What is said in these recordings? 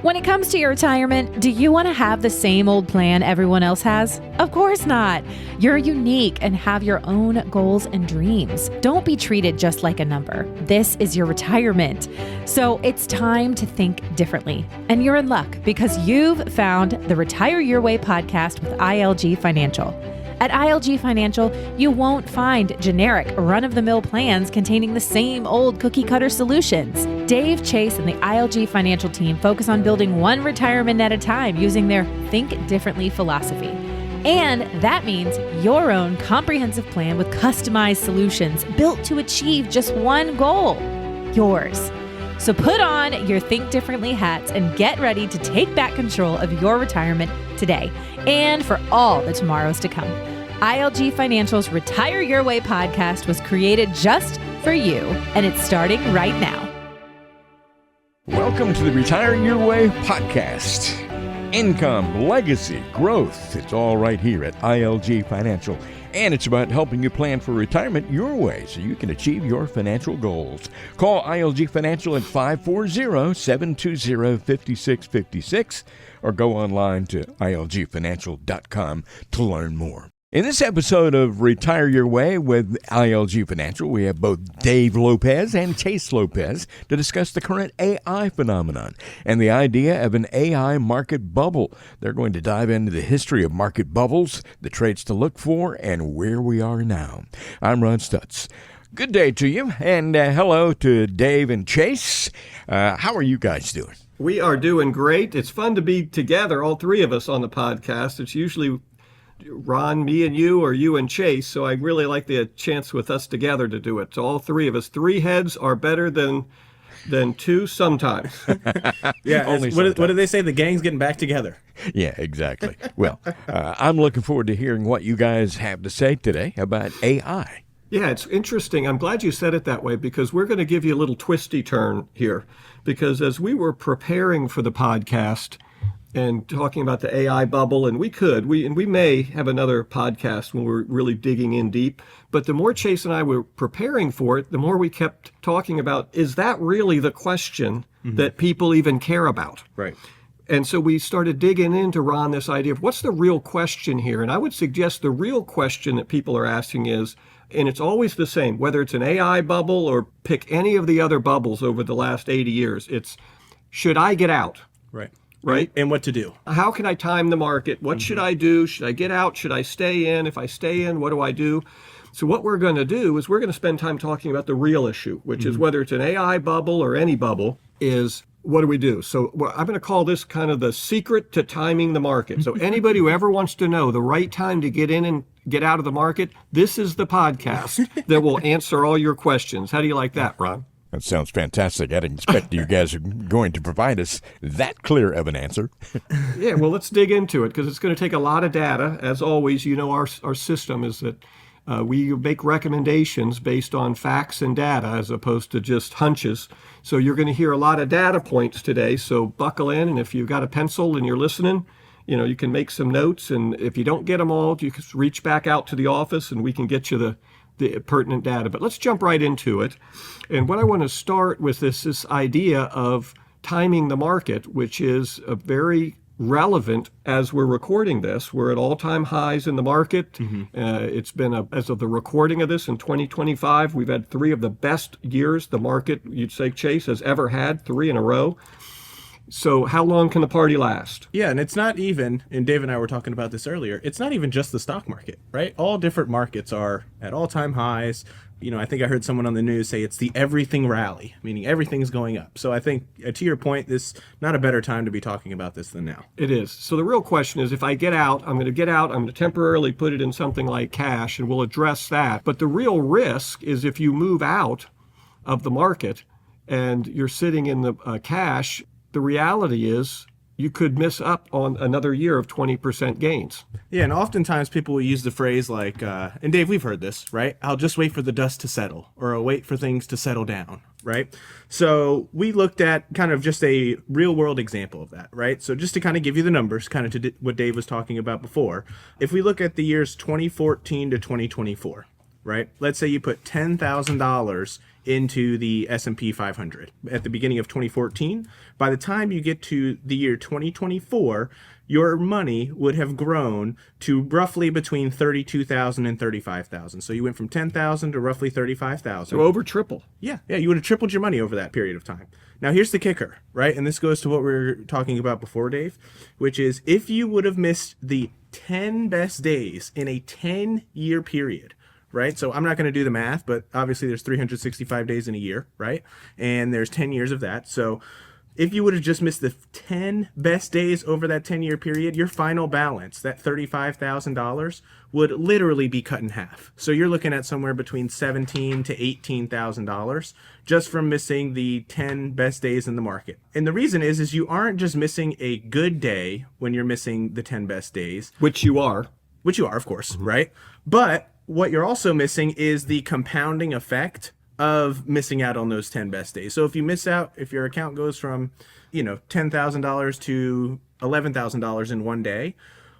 When it comes to your retirement, do you want to have the same old plan everyone else has? Of course not. You're unique and have your own goals and dreams. Don't be treated just like a number. This is your retirement. So it's time to think differently. And you're in luck because you've found the Retire Your Way podcast with ILG Financial. At ILG Financial, you won't find generic, run-of-the-mill plans containing the same old cookie-cutter solutions. Dave Chase and the ILG Financial team focus on building one retirement at a time using their Think Differently philosophy. And that means your own comprehensive plan with customized solutions built to achieve just one goal, yours. So put on your Think Differently hats and get ready to take back control of your retirement today and for all the tomorrows to come. ILG Financial's Retire Your Way podcast was created just for you, and it's starting right now. Welcome to the Retire Your Way podcast. Income, legacy, growth, it's all right here at ILG Financial. And it's about helping you plan for retirement your way so you can achieve your financial goals. Call ILG Financial at 540-720-5656 or go online to ilgfinancial.com to learn more. In this episode of Retire Your Way with ILG Financial, we have both Dave Lopez and Chase Lopez to discuss the current AI phenomenon and the idea of an AI market bubble. They're going to dive into the history of market bubbles, the traits to look for, and where we are now. I'm Ron Stutz. Good day to you, and hello to Dave and Chase. How are you guys doing? We are doing great. It's fun to be together, all three of us on the podcast. It's usually Ron, me and you, or you and Chase, so I really like the chance with us together to do it. So all three of us, three heads are better than two sometimes. Yeah, what do they say? The gang's getting back together. Yeah, exactly. Well, I'm looking forward to hearing what you guys have to say today about AI. Yeah, it's interesting. I'm glad you said it that way because we're going to give you a little twisty turn here. Because as we were preparing for the podcast and talking about the AI bubble, and we may have another podcast when we're really digging in deep, but the more Chase and I were preparing for it, the more we kept talking about, is that really the question that people even care about? Right. And so we started digging into, Ron, this idea of what's the real question here? And I would suggest the real question that people are asking is, and it's always the same, whether it's an AI bubble or pick any of the other bubbles over the last 80 years, it's, should I get out? Right? And what to do. How can I time the market? What should I do? Should I get out? Should I stay in? If I stay in, what do I do? So what we're going to do is we're going to spend time talking about the real issue, which is whether it's an AI bubble or any bubble, is what do we do? So I'm going to call this kind of the secret to timing the market. So anybody who ever wants to know the right time to get in and get out of the market, this is the podcast that will answer all your questions. How do you like that, Ron? That sounds fantastic. I didn't expect you guys are going to provide us that clear of an answer. Yeah, well, let's dig into it because it's going to take a lot of data. As always, you know, our system is that we make recommendations based on facts and data as opposed to just hunches. So you're going to hear a lot of data points today. So buckle in, and if you've got a pencil and you're listening, you know, you can make some notes. And if you don't get them all, you can reach back out to the office and we can get you the pertinent data. But let's jump right into it. And what I want to start with this idea of timing the market, which is a very relevant as we're recording this. We're at all-time highs in the market. It's been, as of the recording of this in 2025, we've had three of the best years the market, you'd say, Chase, has ever had, three in a row. So how long can the party last? Yeah, and it's not even, and Dave and I were talking about this earlier, it's not even just the stock market, right? All different markets are at all-time highs. You know, I think I heard someone on the news say it's the everything rally, meaning everything's going up. So I think, to your point, this not a better time to be talking about this than now. It is. So the real question is, if I get out, I'm going to temporarily put it in something like cash, and we'll address that. But the real risk is if you move out of the market and you're sitting in the cash, the reality is you could miss up on another year of 20% gains. Yeah, and oftentimes people will use the phrase like, and Dave, we've heard this, right? I'll just wait for the dust to settle, or I'll wait for things to settle down, right? So we looked at kind of just a real world example of that, right? So just to kind of give you the numbers, kind of to what Dave was talking about before, if we look at the years 2014 to 2024, right? Let's say you put $10,000 into the S&P 500 at the beginning of 2014. By the time you get to the year 2024, your money would have grown to roughly between 32,000 and 35,000. So you went from 10,000 to roughly 35,000. So over triple. Yeah, you would have tripled your money over that period of time. Now, here's the kicker, right? And this goes to what we were talking about before, Dave, which is if you would have missed the 10 best days in a 10-year period, right? So I'm not going to do the math, but obviously there's 365 days in a year, right? And there's 10 years of that. So if you would have just missed the 10 best days over that 10-year period, your final balance, that $35,000, would literally be cut in half. So you're looking at somewhere between $17,000 to $18,000 just from missing the 10 best days in the market. And the reason is you aren't just missing a good day when you're missing the 10 best days. Which you are. Which you are, of course, right? But what you're also missing is the compounding effect of missing out on those 10 best days. So if you miss out, if your account goes from, $10,000 to $11,000 in one day,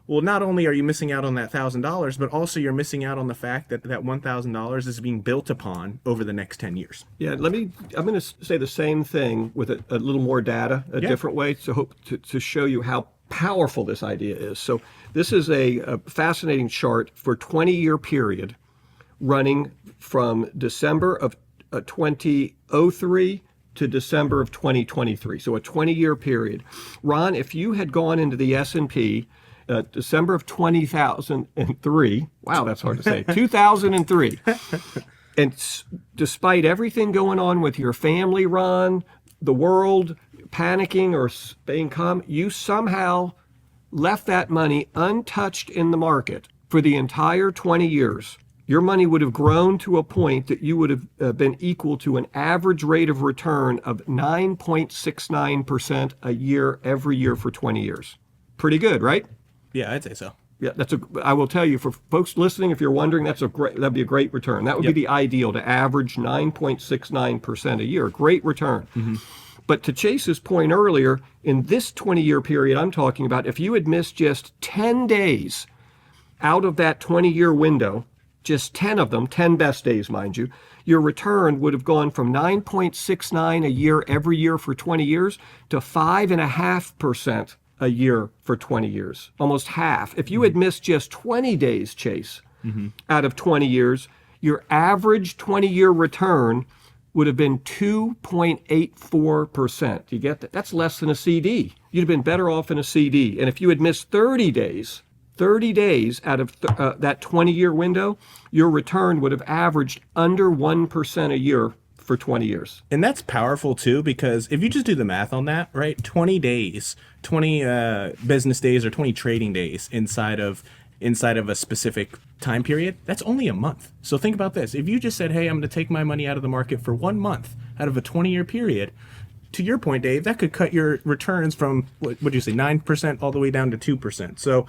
well, not only are you missing out on that $1,000, but also you're missing out on the fact that that $1,000 is being built upon over the next 10 years. Yeah, I'm going to say the same thing with a little more data, different way to show you how powerful this idea is. So this is a fascinating chart for 20-year period running from December of 2003 to December of 2023. So a 20-year period. Ron, if you had gone into the S&P December of 2003, wow, that's hard to say, 2003, and despite everything going on with your family, Ron, the world, panicking or staying calm, you somehow left that money untouched in the market for the entire 20 years. Your money would have grown to a point that you would have been equal to an average rate of return of 9.69% a year every year for 20 years. Pretty good, right? Yeah, I'd say so. Yeah, I will tell you, for folks listening, if you're wondering, that'd be a great return. That would be the ideal, to average 9.69% a year. Great return. Mm-hmm. But to Chase's point earlier, in this 20-year period I'm talking about, if you had missed just 10 days out of that 20-year window, just 10 of them, 10 best days, mind you, your return would have gone from 9.69 a year every year for 20 years to 5.5% a year for 20 years, almost half. If you had missed just 20 days, Chase, out of 20 years, your average 20-year return would have been 2.84%. Do you get that? That's less than a CD. You'd have been better off in a CD. And if you had missed 30 days out of that 20-year window, your return would have averaged under 1% a year for 20 years. And that's powerful too, because if you just do the math on that, right, 20 days, 20 business days or 20 trading days inside of a specific time period, that's only a month. So think about this. If you just said, hey, I'm going to take my money out of the market for 1 month out of a 20-year period, to your point, Dave, that could cut your returns from, what would you say, 9% all the way down to 2%. So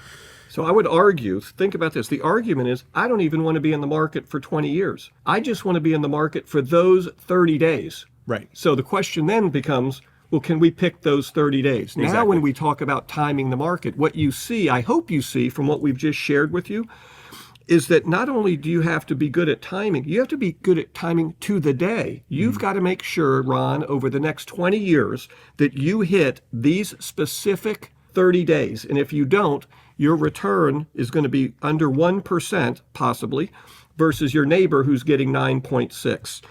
I would argue, think about this. The argument is, I don't even want to be in the market for 20 years. I just want to be in the market for those 30 days. Right. So the question then becomes, well, can we pick those 30 days? Now, Exactly. when we talk about timing the market, what you see, I hope you see from what we've just shared with you, is that not only do you have to be good at timing, you have to be good at timing to the day. You've got to make sure, Ron, over the next 20 years, that you hit these specific 30 days. And if you don't, your return is going to be under 1% possibly versus your neighbor who's getting 9.6.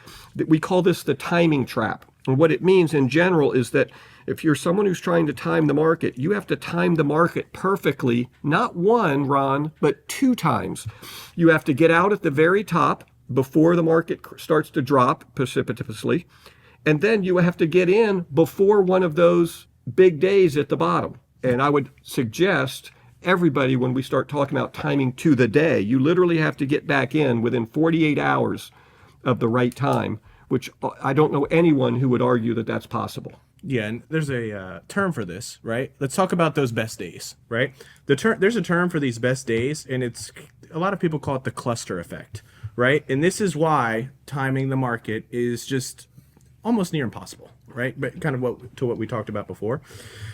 We call this the timing trap. And what it means in general is that if you're someone who's trying to time the market, you have to time the market perfectly, not one, Ron, but 2 times. You have to get out at the very top before the market starts to drop precipitously, and then you have to get in before one of those big days at the bottom. And I would suggest everybody, when we start talking about timing to the day, you literally have to get back in within 48 hours of the right time, which I don't know anyone who would argue that that's possible. yeah, and there's a term for this, right? Let's talk about those best days, right? There's a term for these best days, and it's a lot of people call it the cluster effect, right? And this is why timing the market is just almost near impossible, right? But kind of what we talked about before.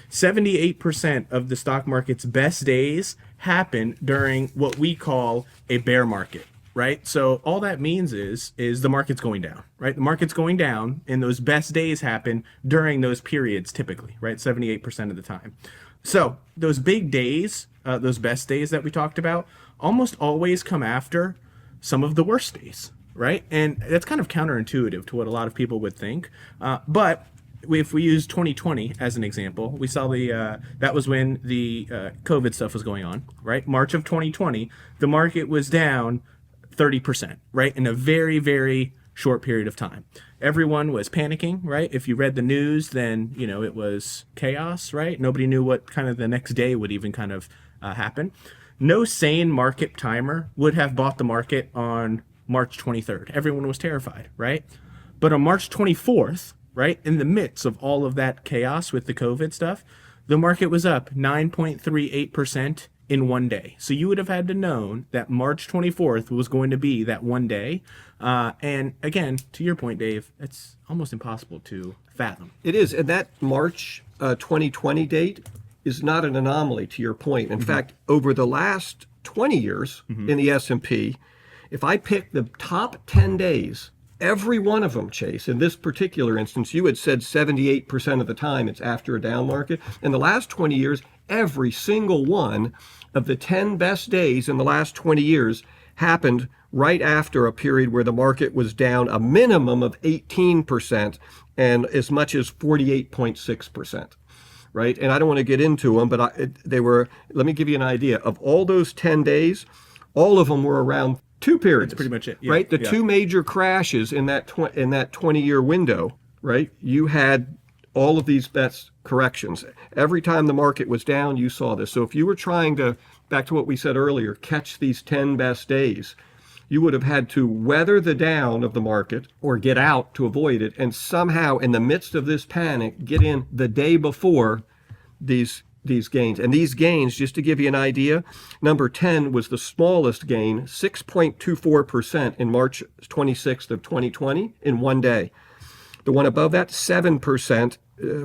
78% of the stock market's best days happen during what we call a bear market. right? So all that means is the market's going down, right? The market's going down, and those best days happen during those periods typically, right? 78% of the time. So those big days, those best days that we talked about, almost always come after some of the worst days, right? And that's kind of counterintuitive to what a lot of people would think. But if we use 2020 as an example, we saw that was when the COVID stuff was going on, right? March of 2020, the market was down 30%, right? In a very, very short period of time. Everyone was panicking, right? If you read the news, then, it was chaos, right? Nobody knew what kind of the next day would even kind of happen. No sane market timer would have bought the market on March 23rd. Everyone was terrified, right? But on March 24th, right, in the midst of all of that chaos with the COVID stuff, the market was up 9.38% in one day. So you would have had to know that March 24th was going to be that one day. And again, to your point, Dave, it's almost impossible to fathom. It is. And that March 2020 date is not an anomaly, to your point. In fact, over the last 20 years in the S&P, if I pick the top 10 days, every one of them, Chase, in this particular instance, you had said 78% of the time it's after a down market. In the last 20 years, every single one of the 10 best days in the last 20 years happened right after a period where the market was down a minimum of 18% and as much as 48.6%. Right? And I don't want to get into them, but let me give you an idea. Of all those 10 days, all of them were around two periods. That's pretty much it. Yeah. Right? The two major crashes in that 20-year window, right? You had all of these best corrections. Every time the market was down, you saw this. So if you were trying to, back to what we said earlier, catch these 10 best days, you would have had to weather the down of the market or get out to avoid it, and somehow in the midst of this panic, get in the day before these gains. And these gains, just to give you an idea, number 10 was the smallest gain, 6.24% in March 26th of 2020 in one day. The one above that, 7%,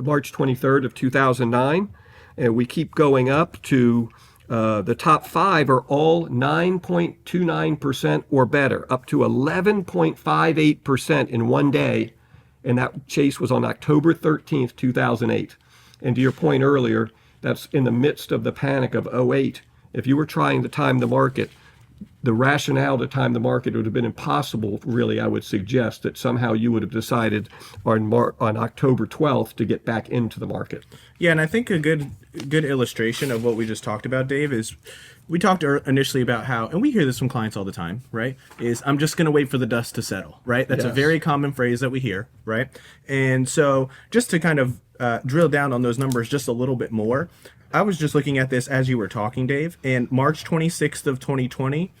March 23rd of 2009. And we keep going up to the top five are all 9.29% or better, up to 11.58% in one day. And that chase was on October 13th, 2008. And to your point earlier, that's in the midst of the panic of 2008. If you were trying to time the market, the rationale to time the market would have been impossible, really. I would suggest that somehow you would have decided on October 12th to get back into the market. Yeah, and I think a good illustration of what we just talked about, Dave, is we talked initially about how, and we hear this from clients all the time, right, is I'm just going to wait for the dust to settle, right? That's a very common phrase that we hear, right? And so just to kind of drill down on those numbers just a little bit more, I was just looking at this as you were talking, Dave, and March 26th of 2020,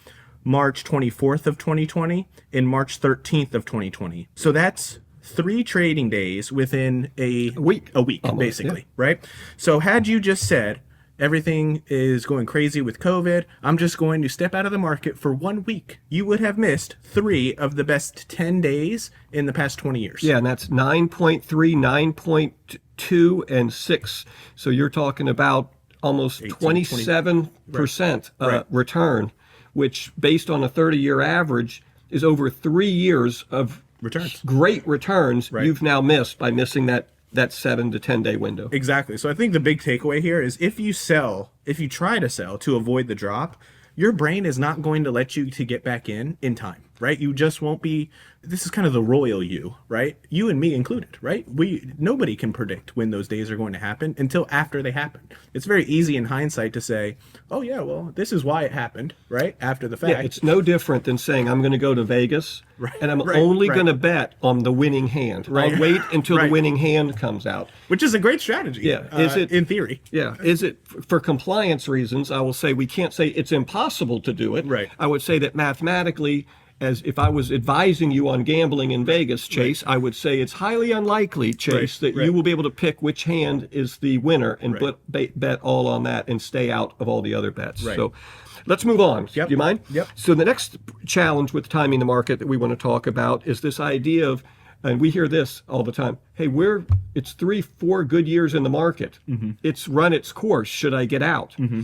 March 24th of 2020, and March 13th of 2020. So that's 3 trading days within a week, almost, basically, right? So had you just said, everything is going crazy with COVID, I'm just going to step out of the market for 1 week, you would have missed 3 of the best 10 days in the past 20 years. Yeah, and that's 9.3, 9.2, and 6. So you're talking about almost 27% return, which based on a 30-year average is over 3 years of returns. Great returns you've now missed by missing that 7 to 10 day window. Exactly. So I think the big takeaway here is if you try to sell to avoid the drop, your brain is not going to let you to get back in time, right? You just won't be, this is kind of the royal you, right? You and me included, right? Nobody can predict when those days are going to happen until after they happen. It's very easy in hindsight to say, oh yeah, well, this is why it happened, right? After the fact. Yeah, it's no different than saying I'm going to go to Vegas and I'm only going to bet on the winning hand. I'll wait until the winning hand comes out. Which is a great strategy. Yeah. Is it, in theory. Yeah. Is it for compliance reasons? I will say we can't say it's impossible to do it. Right. I would say that mathematically, as if I was advising you on gambling in Vegas, Chase, I would say it's highly unlikely, Chase, that you will be able to pick which hand is the winner and bet all on that and stay out of all the other bets. Right. So let's move on. Yep. Do you mind? Yep. So the next challenge with timing the market that we want to talk about is this idea of, and we hear this all the time, hey, it's 3-4 good years in the market. Mm-hmm. It's run its course. Should I get out? Mm-hmm.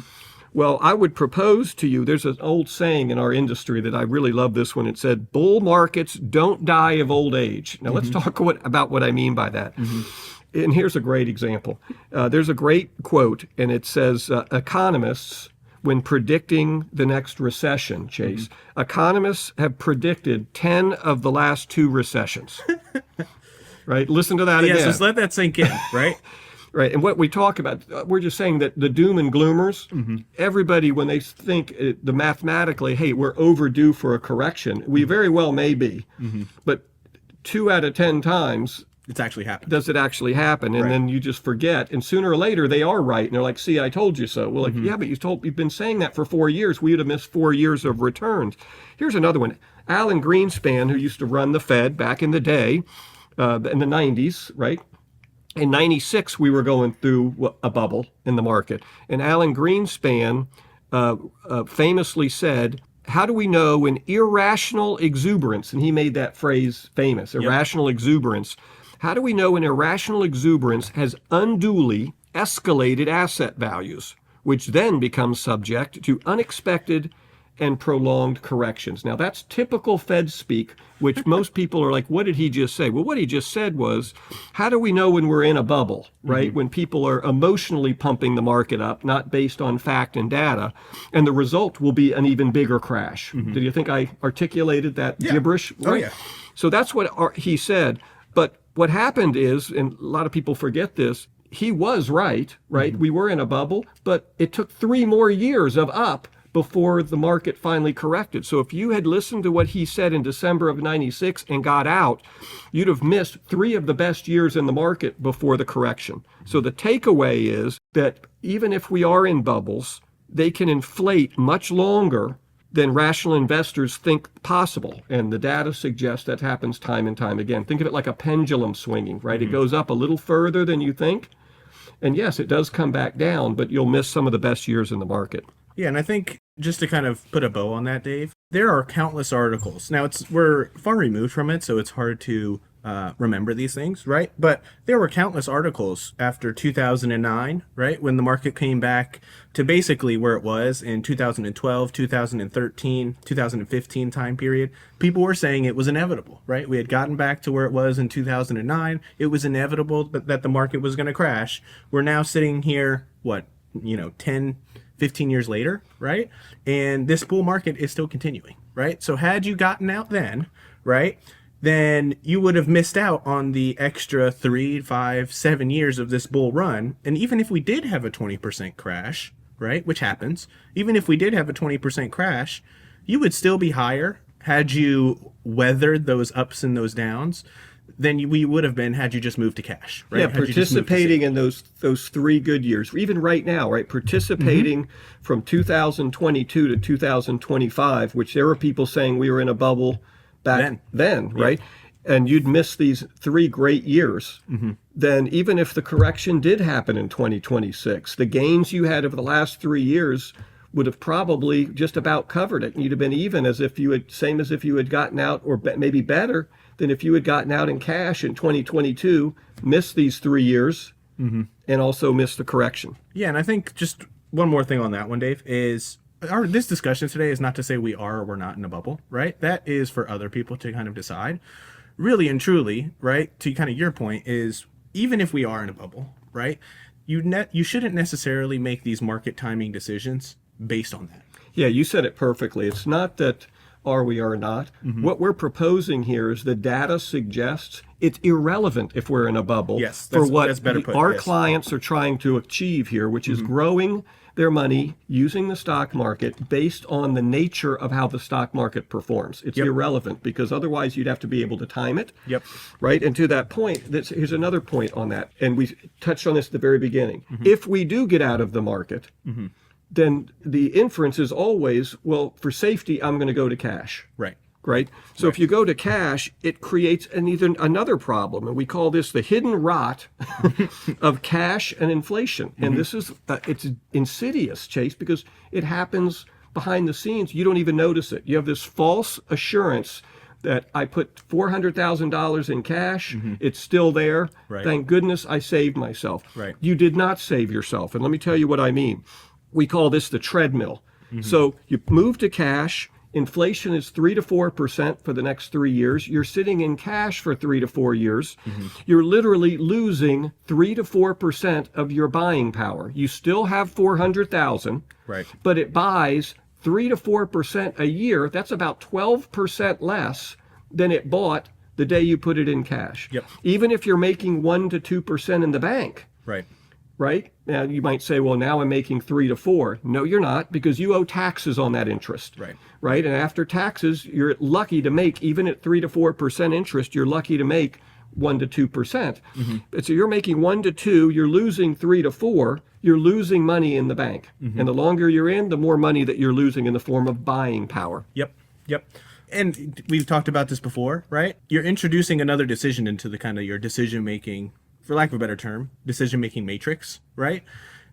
Well, I would propose to you, there's an old saying in our industry that I really love this one. It said, bull markets don't die of old age. Now, let's talk about what I mean by that. And here's a great example. There's a great quote, and it says, economists, when predicting the next recession, Chase, economists have predicted 10 of the last 2 recessions. Right? Listen to that again. Yes, just let that sink in, right? Right. And what we talk about, we're just saying that the doom and gloomers, everybody, when they think the mathematically, hey, we're overdue for a correction, we very well may be. But 2 out of 10 times, It's actually happened. does it actually happen? And then you just forget. And sooner or later, they are right. And they're like, see, I told you so. Well, like, yeah, but you've been saying that for 4 years. We would have missed 4 years of returns. Here's another one. Alan Greenspan, who used to run the Fed back in the day, in the 90s, right? In 96, we were going through a bubble in the market. And Alan Greenspan famously said, how do we know when irrational exuberance, and he made that phrase famous, irrational exuberance, how do we know when irrational exuberance has unduly escalated asset values, which then become subject to unexpected and prolonged corrections? Now, that's typical Fed speak, which most people are like, what did he just say? Well, what he just said was, how do we know when we're in a bubble, right? When people are emotionally pumping the market up, not based on fact and data, and the result will be an even bigger crash. Did you think I articulated that gibberish? Right? Oh, yeah. So that's what he said. But what happened is, and a lot of people forget this, he was right? We were in a bubble, but it took 3 more years of up before the market finally corrected. So if you had listened to what he said in December of 96 and got out, you'd have missed 3 of the best years in the market before the correction. So the takeaway is that even if we are in bubbles, they can inflate much longer than rational investors think possible. And the data suggests that happens time and time again. Think of it like a pendulum swinging, right? It goes up a little further than you think. And yes, it does come back down, but you'll miss some of the best years in the market. Yeah, and I think just to kind of put a bow on that, Dave, there are countless articles. Now, we're far removed from it, so it's hard to remember these things, right? But there were countless articles after 2009, right, when the market came back to basically where it was in 2012, 2013, 2015 time period. People were saying it was inevitable, right? We had gotten back to where it was in 2009. It was inevitable that the market was going to crash. We're now sitting here, 10, 15 years later, right? And this bull market is still continuing, right? So had you gotten out then, right, then you would have missed out on the extra 3, 5, 7 years of this bull run. And even if we did have a 20% crash, right, which happens, even if we did have a 20% crash, you would still be higher had you weathered those ups and those downs than we would have been had you just moved to cash, right? Yeah, participating in those 3 good years, even right now, right? Participating from 2022 to 2025, which there were people saying we were in a bubble back then, right? And you'd miss these 3 great years. Then even if the correction did happen in 2026, the gains you had over the last 3 years would have probably just about covered it. And you'd have been even as if you had gotten out, or maybe better than if you had gotten out in cash in 2022, missed these 3 years, and also missed the correction. Yeah, and I think just one more thing on that one, Dave, is this discussion today is not to say we are or we're not in a bubble, right? That is for other people to kind of decide. Really and truly, right, to kind of your point, is even if we are in a bubble, right, you shouldn't necessarily make these market timing decisions based on that. Yeah, you said it perfectly. It's not that are we or not. What we're proposing here is the data suggests it's irrelevant if we're in a bubble for what our clients are trying to achieve here, which is growing their money using the stock market based on the nature of how the stock market performs. It's irrelevant because otherwise you'd have to be able to time it. Right? And to that point, here's another point on that. And we touched on this at the very beginning. If we do get out of the market, then the inference is always, well, for safety, I'm going to go to cash. Right? So if you go to cash, it creates another problem. And we call this the hidden rot of cash and inflation. And this is, it's insidious, Chase, because it happens behind the scenes. You don't even notice it. You have this false assurance that I put $400,000 in cash. It's still there. Thank goodness I saved myself. You did not save yourself. And let me tell you what I mean. We call this the treadmill. So you move to cash. Inflation is 3 to 4% for the next 3 years. You're sitting in cash for 3 to 4 years. You're literally losing 3 to 4% of your buying power. You still have 400,000, Right. but it buys 3 to 4% a year. That's about 12% less than it bought the day you put it in cash. Yep. Even if you're making 1 to 2% in the bank, Right. right? Now you might say, well, now I'm making 3 to 4. No, you're not, because you owe taxes on that interest. Right. Right. And after taxes, you're lucky to make, even at 3 to 4% interest, you're lucky to make 1 to 2%. percent So you're making 1 to 2, you're losing 3 to 4, you're losing money in the bank. And the longer you're in, the more money that you're losing in the form of buying power. Yep. Yep. And we've talked about this before, right? You're introducing another decision into the kind of your decision making, for lack of a better term, decision making matrix, right?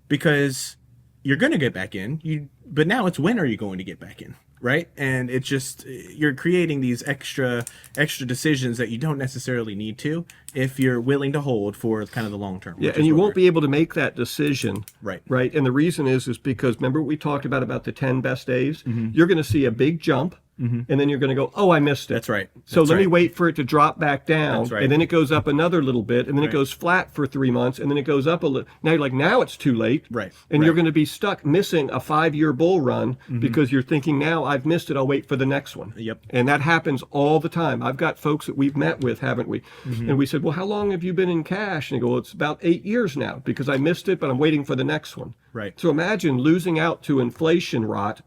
Because you're going to get back in, but now it's when are you going to get back in, right? And it's just you're creating these extra decisions that you don't necessarily need to if you're willing to hold for kind of the long term. Yeah, and you won't be able to make that decision. Right. Right. And the reason is because remember what we talked about the 10 best days? You're going to see a big jump. And then you're going to go, oh, I missed it. That's right. So That's let me right. wait for it to drop back down. That's right. And then it goes up another little bit. And then Right. it goes flat for 3 months. And then it goes up a little. Now you're like, now it's too late. Right. And Right. you're going to be stuck missing a 5-year bull run because you're thinking, now I've missed it. I'll wait for the next one. Yep. And that happens all the time. I've got folks that we've met with, haven't we? And we said, well, how long have you been in cash? And they go, well, it's about 8 years now because I missed it, but I'm waiting for the next one. Right. So imagine losing out to inflation rot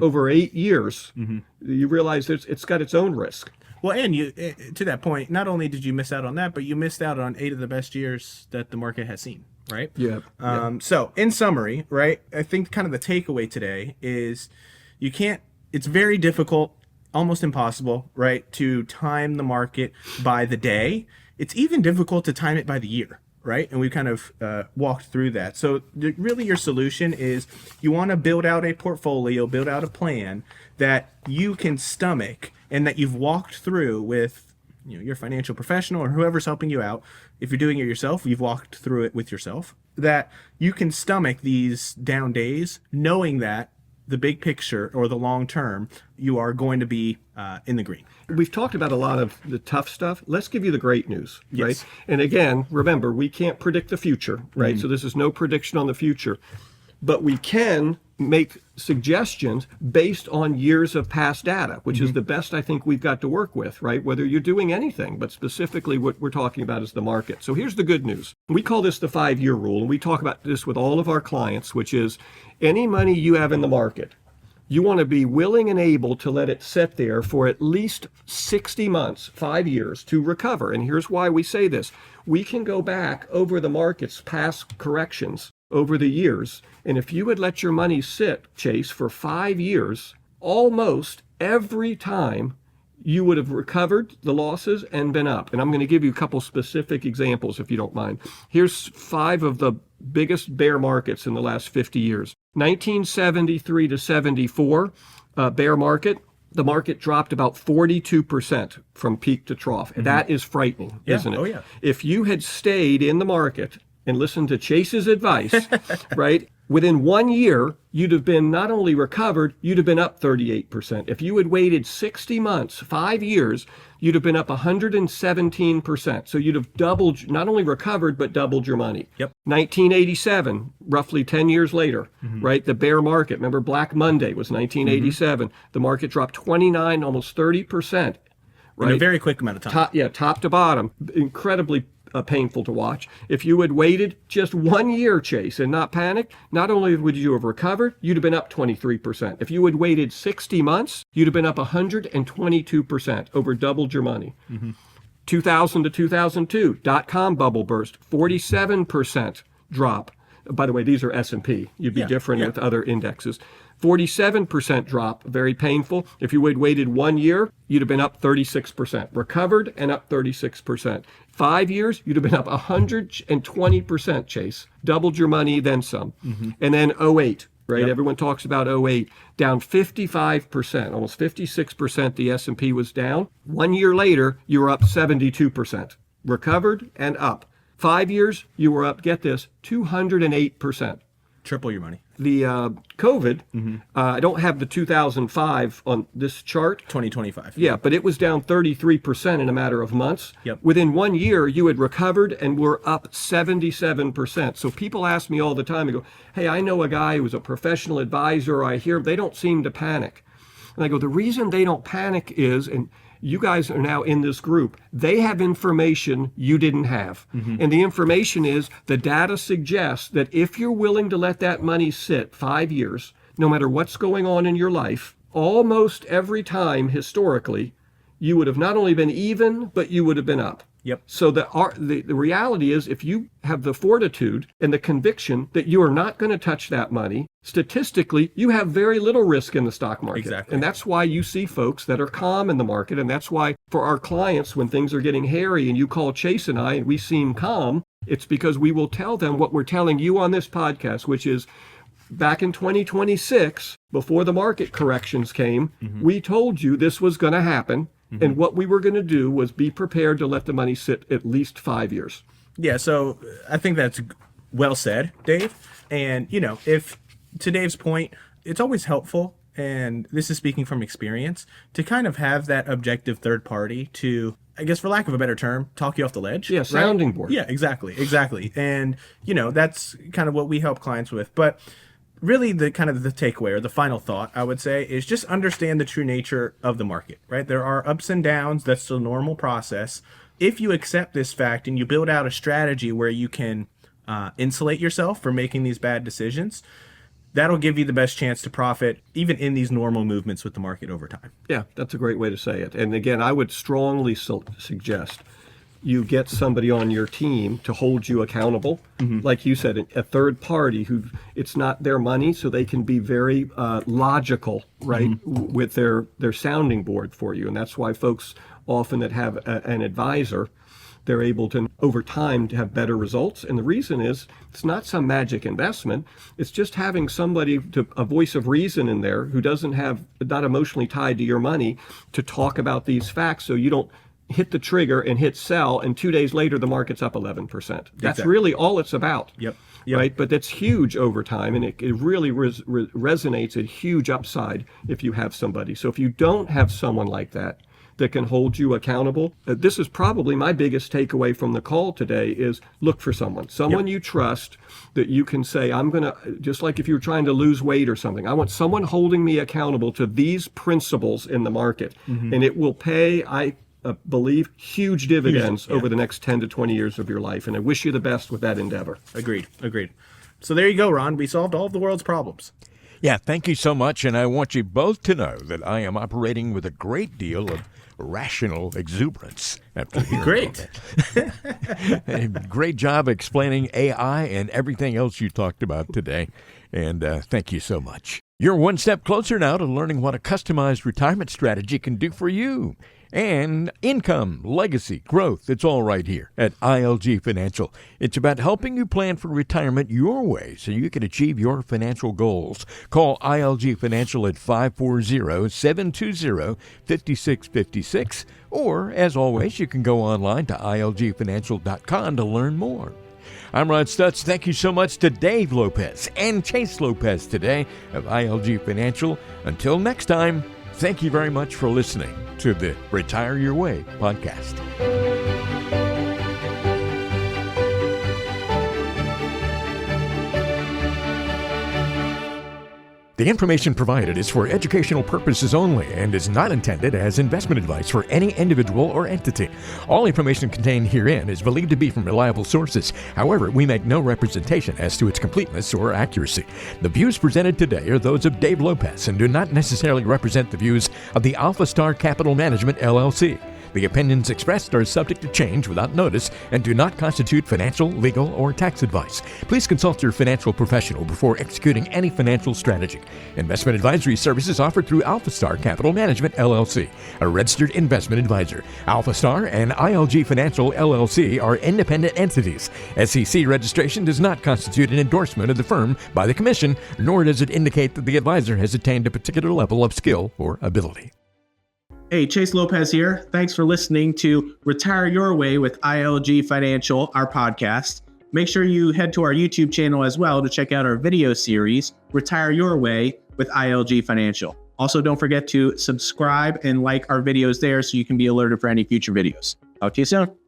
over 8 years. You realize it's got its own risk. Well, and you to that point, not only did you miss out on that, but you missed out on 8 of the best years that the market has seen, right? Yeah. So in summary, right, I think kind of the takeaway today is it's very difficult, almost impossible, right, to time the market by the day. It's even difficult to time it by the year. Right. And we kind of walked through that. So really your solution is you want to build out a portfolio, build out a plan that you can stomach and that you've walked through with your financial professional or whoever's helping you out. If you're doing it yourself, you've walked through it with yourself, that you can stomach these down days, knowing that the big picture or the long term, you are going to be in the green. We've talked about a lot of the tough stuff. Let's give you the great news, right? Yes. And again, remember, we can't predict the future, right? So this is no prediction on the future. But we can make suggestions based on years of past data, which is the best I think we've got to work with, right? Whether you're doing anything, but specifically what we're talking about is the market. So here's the good news. We call this the 5-year rule, and we talk about this with all of our clients, which is any money you have in the market, you want to be willing and able to let it sit there for at least 60 months, 5 years, to recover. And here's why we say this. We can go back over the market's past corrections over the years. And if you had let your money sit, Chase, for 5 years, almost every time you would have recovered the losses and been up. And I'm going to give you a couple specific examples, if you don't mind. Here's 5 of the biggest bear markets in the last 50 years. 1973 to 74, bear market. The market dropped about 42% from peak to trough. That is frightening, isn't it? Oh, yeah. If you had stayed in the market and listened to Chase's advice, right, within 1 year, you'd have been not only recovered, you'd have been up 38%. If you had waited 60 months, 5 years, you'd have been up 117%. So you'd have doubled, not only recovered, but doubled your money. Yep. 1987, roughly 10 years later, right? The bear market. Remember, Black Monday was 1987. The market dropped 29, almost 30%. Right? In a very quick amount of time. Top to bottom. Incredibly painful to watch. If you had waited just 1 year, Chase, and not panicked, not only would you have recovered, you'd have been up 23%. If you had waited 60 months, you'd have been up 122%, over doubled your money. 2000 to 2002, dot-com bubble burst, 47% drop. By the way, these are S&P. You'd be different with other indexes. 47% drop, very painful. If you had waited 1 year, you'd have been up 36%. Recovered and up 36%. 5 years, you'd have been up 120%, Chase. Doubled your money, then some. And then 08, right? Yep. Everyone talks about 08. Down 55%, almost 56% the S&P was down. 1 year later, you were up 72%. Recovered and up. 5 years, you were up, get this, 208%. Triple your money. the COVID, I don't have the 2005 on this chart. 2025. Yeah, but it was down 33% in a matter of months. Yep. Within 1 year, you had recovered and were up 77%. So people ask me all the time, they go, hey, I know a guy who's a professional advisor. I hear they don't seem to panic. And I go, the reason they don't panic is, and you guys are now in this group, they have information you didn't have. And the information is the data suggests that if you're willing to let that money sit 5 years, no matter what's going on in your life, almost every time historically, you would have not only been even, but you would have been up. Yep. So the reality is, if you have the fortitude and the conviction that you are not going to touch that money, statistically, you have very little risk in the stock market. Exactly. And that's why you see folks that are calm in the market. And that's why for our clients, when things are getting hairy and you call Chase and I and we seem calm, it's because we will tell them what we're telling you on this podcast, which is, back in 2026, before the market corrections came, we told you this was going to happen. And what we were going to do was be prepared to let the money sit at least 5 years. Yeah, so I think that's well said, Dave. And, if to Dave's point, it's always helpful, and this is speaking from experience, to kind of have that objective third party to, I guess for lack of a better term, talk you off the ledge. Yeah, right? sounding board. Yeah, exactly. And, that's kind of what we help clients with. But really the kind of the takeaway or the final thought, I would say, is just understand the true nature of the market, right? There are ups and downs. That's the normal process. If you accept this fact and you build out a strategy where you can insulate yourself from making these bad decisions, that'll give you the best chance to profit even in these normal movements with the market over time. Yeah, that's a great way to say it. And again, I would strongly suggest you get somebody on your team to hold you accountable. Like you said, a third party who it's not their money, so they can be very logical, right, with their sounding board for you. And that's why folks often that have an advisor, they're able to, over time, to have better results. And the reason is, it's not some magic investment. It's just having somebody, a voice of reason in there who not emotionally tied to your money, to talk about these facts so you don't hit the trigger and hit sell, and 2 days later the market's up 11%. That's Exactly. really all it's about. Yep. Right? But that's huge over time, and it really resonates at huge upside if you have somebody. So if you don't have someone like that can hold you accountable, this is probably my biggest takeaway from the call today is look for someone you trust, that you can say, I'm going to, just like if you were trying to lose weight or something, I want someone holding me accountable to these principles in the market, and it will pay, I believe, huge dividends over the next 10 to 20 years of your life. And I wish you the best with that endeavor. Agreed. So there you go, Ron. We solved all of the world's problems. Yeah, thank you so much. And I want you both to know that I am operating with a great deal of rational exuberance after hearing Great. Great job explaining AI and everything else you talked about today. And thank you so much. You're one step closer now to learning what a customized retirement strategy can do for you. And income, legacy, growth, it's all right here at ILG Financial. It's about helping you plan for retirement your way so you can achieve your financial goals. Call ILG Financial at 540-720-5656. Or, as always, you can go online to ilgfinancial.com to learn more. I'm Rod Stutz. Thank you so much to Dave Lopez and Chase Lopez today of ILG Financial. Until next time, thank you very much for listening to the Retire Your Way podcast. The information provided is for educational purposes only and is not intended as investment advice for any individual or entity. All information contained herein is believed to be from reliable sources. However, we make no representation as to its completeness or accuracy. The views presented today are those of Dave Lopez and do not necessarily represent the views of the Alpha Star Capital Management, LLC. The opinions expressed are subject to change without notice and do not constitute financial, legal, or tax advice. Please consult your financial professional before executing any financial strategy. Investment advisory services offered through Alpha Star Capital Management, LLC, a registered investment advisor. Alpha Star and ILG Financial, LLC are independent entities. SEC registration does not constitute an endorsement of the firm by the Commission, nor does it indicate that the advisor has attained a particular level of skill or ability. Hey, Chase Lopez here. Thanks for listening to Retire Your Way with ILG Financial, our podcast. Make sure you head to our YouTube channel as well to check out our video series, Retire Your Way with ILG Financial. Also, don't forget to subscribe and like our videos there so you can be alerted for any future videos. Talk to you soon.